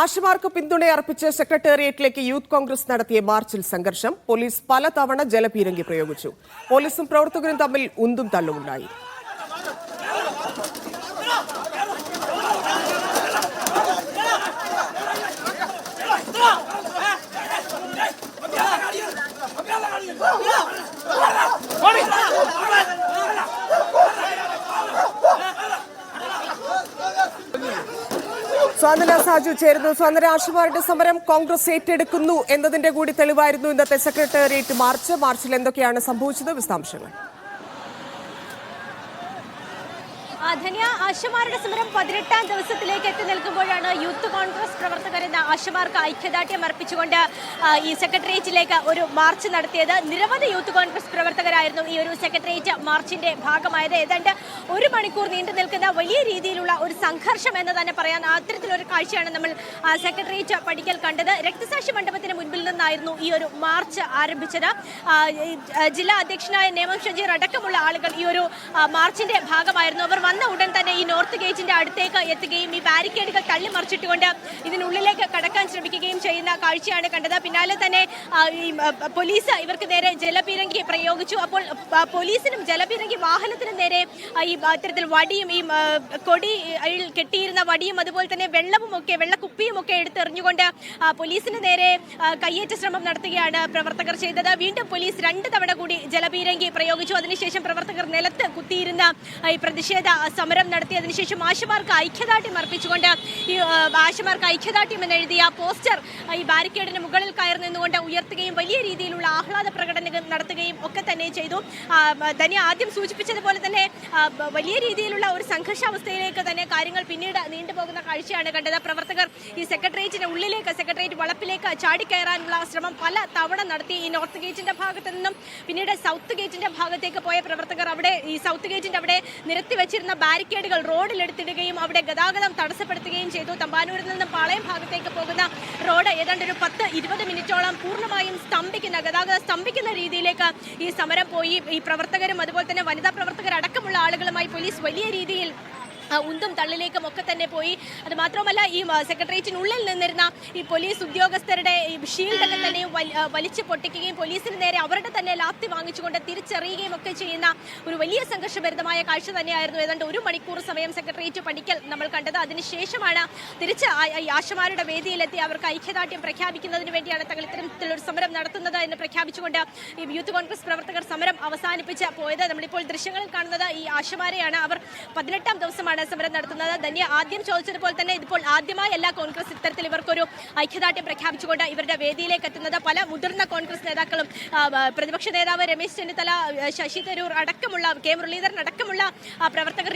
ആശമാർക്ക് പിന്തുണയർപ്പിച്ച് സെക്രട്ടേറിയറ്റിലേക്ക് youth Congress നടത്തിയ മാർച്ചിൽ സംഘർഷം. പോലീസ് പലതവണ ജലപീരങ്കി പ്രയോഗിച്ചു. പോലീസും പ്രവർത്തകരും തമ്മിൽ ഉന്തും തള്ളുമുണ്ടായി. സ്വാതന്ത്യ സാജു ചേരുന്നു. സ്വാതന്ത്ര്യ ആശമാരുടെ സമരം കോൺഗ്രസ് ഏറ്റെടുക്കുന്നു എന്നതിന്റെ കൂടി തെളിവായിരുന്നു ഇന്നത്തെ സെക്രട്ടേറിയറ്റ് മാർച്ച്. മാർച്ചിൽ എന്തൊക്കെയാണ് സംഭവിച്ചത്? വിശദാംശങ്ങൾ. ധന്യ, ആശമാരുടെ സമരം 18ാം ദിവസത്തിലേക്ക് എത്തി നിൽക്കുമ്പോഴാണ് യൂത്ത് കോൺഗ്രസ് പ്രവർത്തകർ ഇന്ന് ആശമാർക്ക് ഐക്യദാർഢ്യം അർപ്പിച്ചുകൊണ്ട് ഈ സെക്രട്ടേറിയറ്റിലേക്ക് ഒരു മാർച്ച് നടത്തിയത്. നിരവധി യൂത്ത് കോൺഗ്രസ് പ്രവർത്തകരായിരുന്നു ഈ ഒരു സെക്രട്ടേറിയറ്റ് മാർച്ചിന്റെ ഭാഗമായത്. ഏതാണ്ട് 1 മണിക്കൂർ നീണ്ടു നിൽക്കുന്ന വലിയ രീതിയിലുള്ള ഒരു സംഘർഷം എന്ന് തന്നെ പറയാൻ അത്തരത്തിലൊരു കാഴ്ചയാണ് നമ്മൾ സെക്രട്ടേറിയറ്റ് പടിക്കൽ കണ്ടത്. രക്തസാക്ഷി മണ്ഡപത്തിന് മുൻപിൽ നിന്നായിരുന്നു ഈ ഒരു മാർച്ച് ആരംഭിച്ചത്. ജില്ലാ അധ്യക്ഷനായ നേമം ഷജീർ അടക്കമുള്ള ആളുകൾ ഈ ഒരു മാർച്ചിന്റെ ഭാഗമായിരുന്നു. അവർ വന്ന ഉടൻ തന്നെ ഈ നോർത്ത് ഗേറ്റിന്റെ അടുത്തേക്ക് എത്തുകയും ഈ ബാരിക്കേഡുകൾ തള്ളിമറിച്ചിട്ടുകൊണ്ട് ഇതിനുള്ളിലേക്ക് കടക്കാൻ ശ്രമിക്കുകയും ചെയ്യുന്ന കാഴ്ചയാണ് കണ്ടത്. പിന്നാലെ തന്നെ ഈ പോലീസ് ഇവർക്ക് നേരെ ജലപീരങ്കി പ്രയോഗിച്ചു. അപ്പോൾ പോലീസിനും ജലപീരങ്കി വാഹനത്തിനും നേരെ ഈ അത്തരത്തിൽ വടിയും ഈ കൊടി കെട്ടിയിരുന്ന വടിയും അതുപോലെ തന്നെ വെള്ളക്കുപ്പിയും ഒക്കെ എടുത്തെറിഞ്ഞുകൊണ്ട് പോലീസിന് നേരെ കയ്യേറ്റ ശ്രമം നടത്തുകയാണ് പ്രവർത്തകർ ചെയ്തത്. വീണ്ടും പോലീസ് 2 തവണ കൂടി ജലപീരങ്കി പ്രയോഗിച്ചു. അതിനുശേഷം പ്രവർത്തകർ നിലത്ത് കുത്തിയിരുന്ന ഈ പ്രതിഷേധ സമരം നടത്തി. അതിനുശേഷം ആശമാർക്ക് ഐക്യദാർഢ്യം അർപ്പിച്ചുകൊണ്ട് ഈ ആശമാർക്ക് ഐക്യദാർഢ്യം എന്നെഴുതിയ പോസ്റ്റർ ഈ ബാരിക്കേഡിന് മുകളിൽ കയറി നിന്നുകൊണ്ട് ഉയർത്തുകയും വലിയ രീതിയിലുള്ള ആഹ്ലാദ പ്രകടനം നടത്തുകയും ഒക്കെ തന്നെ ചെയ്തു. ധന്യ ആദ്യം സൂചിപ്പിച്ചതുപോലെ തന്നെ വലിയ രീതിയിലുള്ള ഒരു സംഘർഷാവസ്ഥയിലേക്ക് തന്നെ കാര്യങ്ങൾ പിന്നീട് നീണ്ടുപോകുന്ന കാഴ്ചയാണ് കണ്ടത്. പ്രവർത്തകർ ഈ സെക്രട്ടേറിയറ്റിന്റെ ഉള്ളിലേക്ക്, സെക്രട്ടേറിയറ്റ് വളപ്പിലേക്ക് ചാടിക്കയറാനുള്ള ശ്രമം പല തവണ നടത്തി. ഈ നോർത്ത് ഗേറ്റിന്റെ ഭാഗത്തു നിന്നും പിന്നീട് സൗത്ത് ഗേറ്റിന്റെ ഭാഗത്തേക്ക് പോയ പ്രവർത്തകർ അവിടെ ഈ സൗത്ത് ഗേറ്റിന്റെ അവിടെ നിരത്തി വെച്ചിരുന്ന ബാരിക്കേഡുകൾ റോഡിലെടുത്തിടുകയും അവിടെ ഗതാഗതം തടസ്സപ്പെടുത്തുകയും ചെയ്തു. തമ്പാനൂരിൽ നിന്നും പാളയം ഭാഗത്തേക്ക് പോകുന്ന റോഡ് ഏതാണ്ട് ഒരു 10-20 മിനിറ്റോളം പൂർണ്ണമായും ഗതാഗതം സ്തംഭിക്കുന്ന രീതിയിലേക്ക് ഈ സമരം പോയി. ഈ പ്രവർത്തകരും അതുപോലെ തന്നെ വനിതാ പ്രവർത്തകർ അടക്കമുള്ള ആളുകളുമായി പോലീസ് വലിയ രീതിയിൽ ഉന്തും തള്ളിലേക്കും ഒക്കെ തന്നെ പോയി. അത് മാത്രമല്ല ഈ സെക്രട്ടേറിയറ്റിനുള്ളിൽ നിന്നിരുന്ന ഈ പോലീസ് ഉദ്യോഗസ്ഥരുടെ ഷീൽഡൊക്കെ തന്നെ വലിച്ചു പൊട്ടിക്കുകയും പോലീസിന് നേരെ അവരുടെ തന്നെ ലാത്തി വാങ്ങിച്ചുകൊണ്ട് തിരിച്ചറിയുകയും ഒക്കെ ചെയ്യുന്ന ഒരു വലിയ സംഘർഷഭരിതമായ കാഴ്ച തന്നെയായിരുന്നു. ഏതാണ്ട് 1 മണിക്കൂർ സമയം സെക്രട്ടേറിയറ്റ് പടിക്കൽ നമ്മൾ കണ്ടത്. അതിനുശേഷമാണ് തിരിച്ച് ആശമാരുടെ വേദിയിലെത്തി അവർക്ക് ഐക്യദാർഢ്യം പ്രഖ്യാപിക്കുന്നതിന് വേണ്ടിയാണ് തങ്ങൾ ഇത്തരത്തിലൊരു സമരം നടത്തുന്നത് എന്ന് പ്രഖ്യാപിച്ചുകൊണ്ട് ഈ യൂത്ത് കോൺഗ്രസ് പ്രവർത്തകർ സമരം അവസാനിപ്പിച്ച് പോയത്. നമ്മളിപ്പോൾ ദൃശ്യങ്ങളിൽ കാണുന്നത് ഈ ആശമാരെയാണ്. അവർ 18ാം ദിവസമാണ് സമരം നടത്തുന്നത്. ധന്യ ആദ്യം ചോദിച്ചതുപോലെ തന്നെ ഇതിപ്പോൾ ആദ്യമായല്ല കോൺഗ്രസ് ഇത്തരത്തിൽ ഇവർക്കൊരു ഐക്യദാർഢ്യം പ്രഖ്യാപിച്ചുകൊണ്ട് ഇവരുടെ വേദിയിലേക്ക് എത്തുന്നത്. പല മുതിർന്ന കോൺഗ്രസ് നേതാക്കളും പ്രതിപക്ഷ നേതാവ് രമേശ് ചെന്നിത്തല, ശശി തരൂർ അടക്കമുള്ള കെ മുരളീധരൻ അടക്കമുള്ള പ്രവർത്തകർ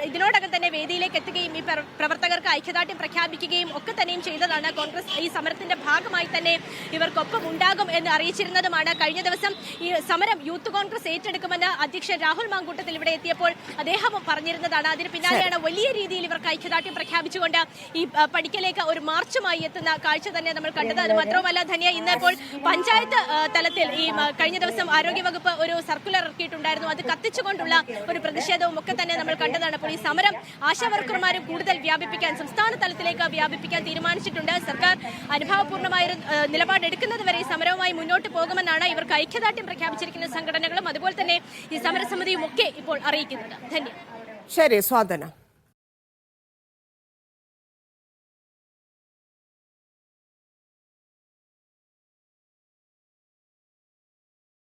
ഇതിനോടകം തന്നെ വേദിയിലേക്ക് എത്തുകയും ഈ പ്രവർത്തകർക്ക് ഐക്യദാർഢ്യം പ്രഖ്യാപിക്കുകയും ഒക്കെ തന്നെയും ചെയ്തതാണ്. കോൺഗ്രസ് ഈ സമരത്തിന്റെ ഭാഗമായി തന്നെ ഇവർക്കൊപ്പം ഉണ്ടാകും എന്ന് അറിയിച്ചിരുന്നതുമാണ്. കഴിഞ്ഞ ദിവസം ഈ സമരം യൂത്ത് കോൺഗ്രസ് ഏറ്റെടുക്കുമെന്ന് അധ്യക്ഷൻ രാഹുൽ മാങ്കൂട്ടത്തിൽ ഇവിടെ എത്തിയപ്പോൾ അദ്ദേഹം പറഞ്ഞിരുന്നതാണ്. അതിന് പിന്നാലെയാണ് വലിയ രീതിയിൽ ഇവർക്ക് ഐക്യദാർഢ്യം പ്രഖ്യാപിച്ചുകൊണ്ട് ഈ പടിക്കലേക്ക് ഒരു മാർച്ചുമായി എത്തുന്ന കാഴ്ച തന്നെ നമ്മൾ കണ്ടത്. അത് മാത്രമല്ല ധന്യ, ഇന്നിപ്പോൾ പഞ്ചായത്ത് തലത്തിൽ ഈ കഴിഞ്ഞ ദിവസം ആരോഗ്യവകുപ്പ് ഒരു സർക്കുലർ ഇറക്കിയിട്ടുണ്ടായിരുന്നു. അത് കത്തിച്ചുകൊണ്ടുള്ള ഒരു പ്രതിഷേധവും ഒക്കെ തന്നെ നമ്മൾ കണ്ടതാണ്. അപ്പോൾ ഈ സമരം ആശാവർക്കർമാരും കൂടുതൽ വ്യാപിപ്പിക്കാൻ, സംസ്ഥാന തലത്തിലേക്ക് വ്യാപിപ്പിക്കാൻ തീരുമാനിച്ചിട്ടുണ്ട്. സർക്കാർ അനുഭാവപൂർണ്ണമായ നിലപാടെടുക്കുന്നത് വരെ ഈ സമരവുമായി മുന്നോട്ട് പോകുമെന്നാണ് ഇവർക്ക് ഐക്യദാർഢ്യം പ്രഖ്യാപിച്ചിരിക്കുന്ന സംഘടനകളും അതുപോലെ തന്നെ ഈ സമരസമിതിയും ഒക്കെ ഇപ്പോൾ അറിയിക്കുന്നത്. ധന്യ. ശരി സ്വാതന.